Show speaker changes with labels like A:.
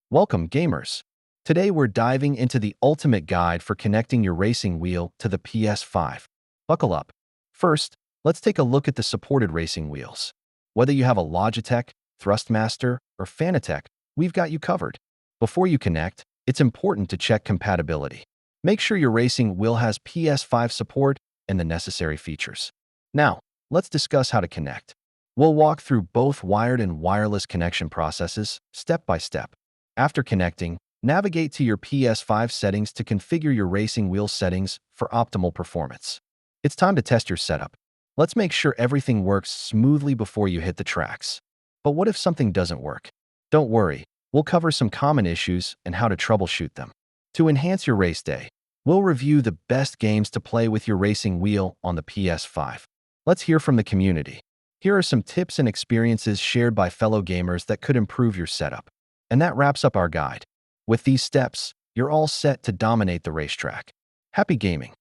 A: Welcome, gamers. Today we're diving into the ultimate guide for connecting your racing wheel to the PS5. Buckle up. First, let's take a look at the supported racing wheels. Whether you have a Logitech, Thrustmaster, or Fanatec, we've got you covered. Before you connect, it's important to check compatibility. Make sure your racing wheel has PS5 support and the necessary features. Now, let's discuss how to connect. We'll walk through both wired and wireless connection processes, step by step. After connecting, navigate to your PS5 settings to configure your racing wheel settings for optimal performance. It's time to test your setup. Let's make sure everything works smoothly before you hit the tracks. But what if something doesn't work? Don't worry, we'll cover some common issues and how to troubleshoot them. To enhance your race day, we'll review the best games to play with your racing wheel on the PS5. Let's hear from the community. Here are some tips and experiences shared by fellow gamers that could improve your setup. And that wraps up our guide. With these steps, you're all set to dominate the racetrack. Happy gaming!